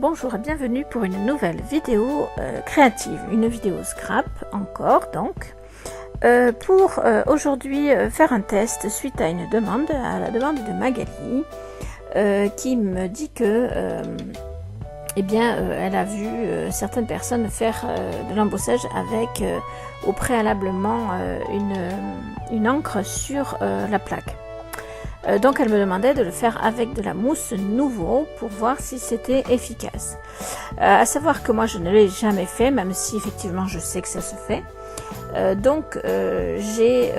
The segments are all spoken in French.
bonjour et bienvenue pour une nouvelle vidéo créative, une vidéo scrap encore donc, pour aujourd'hui faire un test suite à une demande, à la demande de Magali, qui me dit que elle a vu certaines personnes faire de l'embossage avec au préalablement une encre sur la plaque. Donc elle me demandait de le faire avec de la mousse nouveau pour voir si c'était efficace. À savoir que moi je ne l'ai jamais fait, même si effectivement je sais que ça se fait. Donc j'ai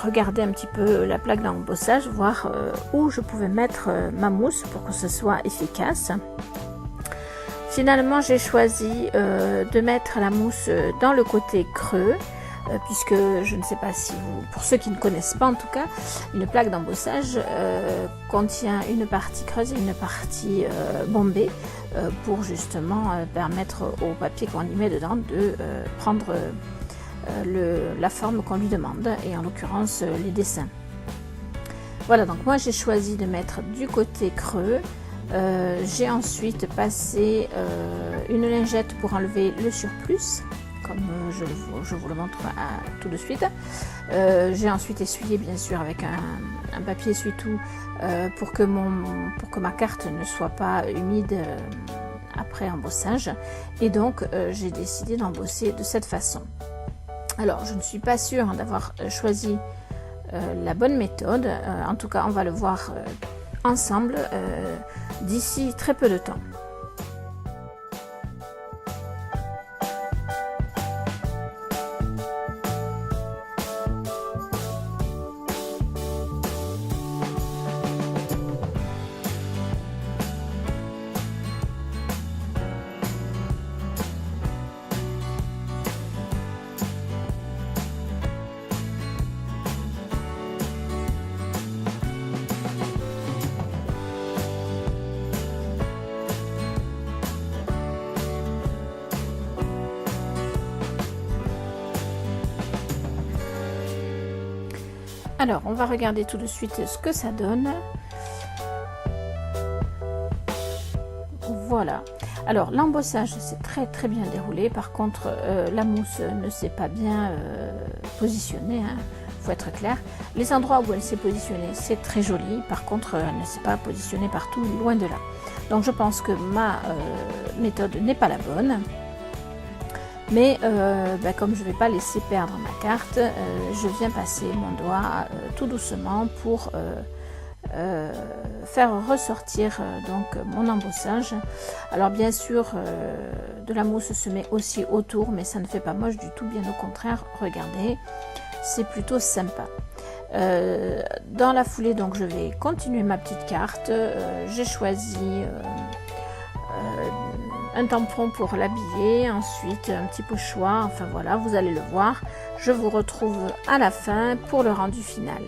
regardé un petit peu la plaque d'embossage, voir où je pouvais mettre ma mousse pour que ce soit efficace. Finalement j'ai choisi de mettre la mousse dans le côté creux, puisque je ne sais pas si vous, pour ceux qui ne connaissent pas en tout cas, une plaque d'embossage contient une partie creuse et une partie bombée pour justement permettre au papier qu'on y met dedans de prendre la forme qu'on lui demande, et en l'occurrence les dessins. Voilà, donc moi j'ai choisi de mettre du côté creux. J'ai ensuite passé une lingette pour enlever le surplus, comme je vous le montre tout de suite. J'ai ensuite essuyé bien sûr avec un papier essuie-tout pour que ma carte ne soit pas humide après embossage, et donc j'ai décidé d'embosser de cette façon. Alors je ne suis pas sûre d'avoir choisi la bonne méthode, en tout cas on va le voir ensemble d'ici très peu de temps. Alors, on va regarder tout de suite ce que ça donne. Voilà. Alors, l'embossage s'est très bien déroulé. Par contre, la mousse ne s'est pas bien positionnée, hein. Faut être clair. Les endroits où elle s'est positionnée, c'est très joli. Par contre, elle ne s'est pas positionnée partout, loin de là. Donc, je pense que ma méthode n'est pas la bonne. Mais comme je ne vais pas laisser perdre ma carte, je viens passer mon doigt tout doucement pour faire ressortir donc mon embossage. Alors bien sûr, de la mousse se met aussi autour, mais ça ne fait pas moche du tout, bien au contraire. Regardez, c'est plutôt sympa. Dans la foulée, donc je vais continuer ma petite carte. J'ai choisi un tampon pour l'habiller, ensuite un petit pochoir, enfin voilà, vous allez le voir. Je vous retrouve à la fin pour le rendu final.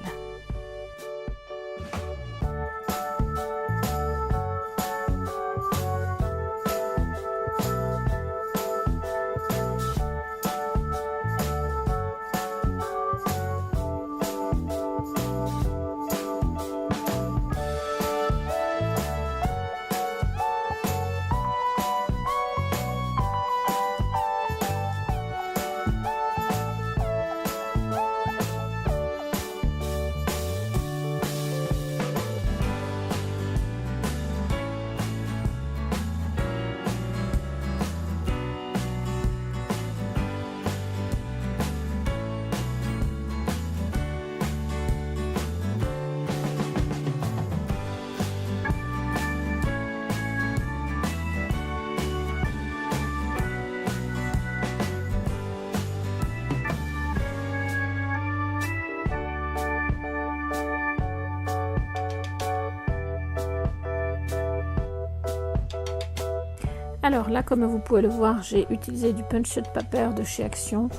Alors là, comme vous pouvez le voir, j'ai utilisé du punched paper de chez Action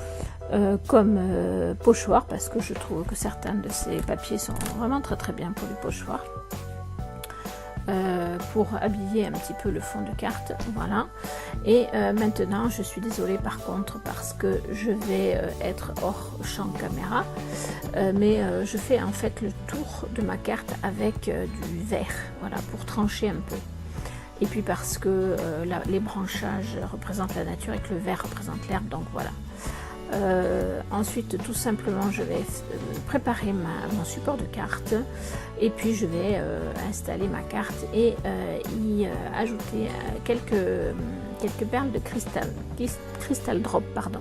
comme pochoir, parce que je trouve que certains de ces papiers sont vraiment très bien pour les pochoirs, pour habiller un petit peu le fond de carte. Voilà. Et maintenant, je suis désolée par contre parce que je vais être hors champ caméra, mais je fais en fait le tour de ma carte avec du verre, voilà, pour trancher un peu. et puis parce que les branchages représentent la nature et que le vert représente l'herbe, donc voilà. Ensuite, tout simplement, je vais préparer mon support de carte et puis je vais installer ma carte et y ajouter quelques perles de cristal drop, pardon.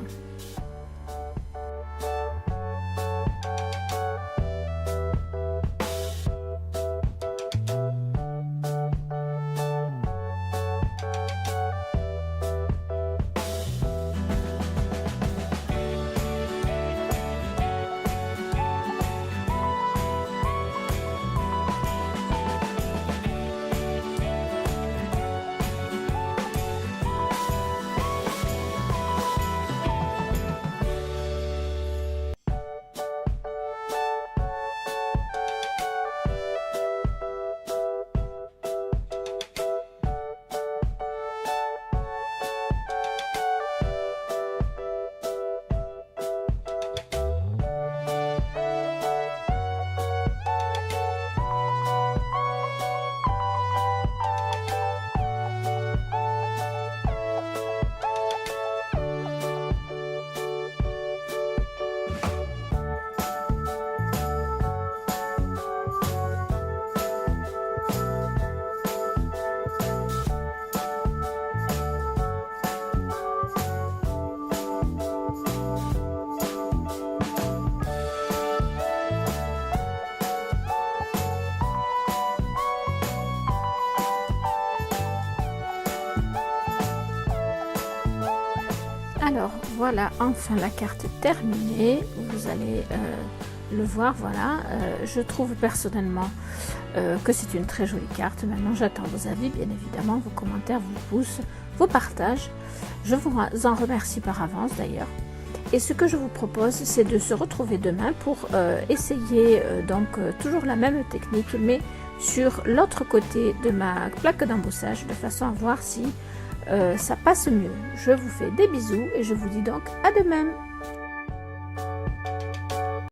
Alors voilà, enfin la carte terminée, vous allez le voir, voilà, je trouve personnellement que c'est une très jolie carte. Maintenant j'attends vos avis, bien évidemment, vos commentaires, vos pouces, vos partages, je vous en remercie par avance d'ailleurs. Et ce que je vous propose, c'est de se retrouver demain pour essayer toujours la même technique, mais sur l'autre côté de ma plaque d'embossage, de façon à voir si ça passe mieux. Je vous fais des bisous et je vous dis donc à demain.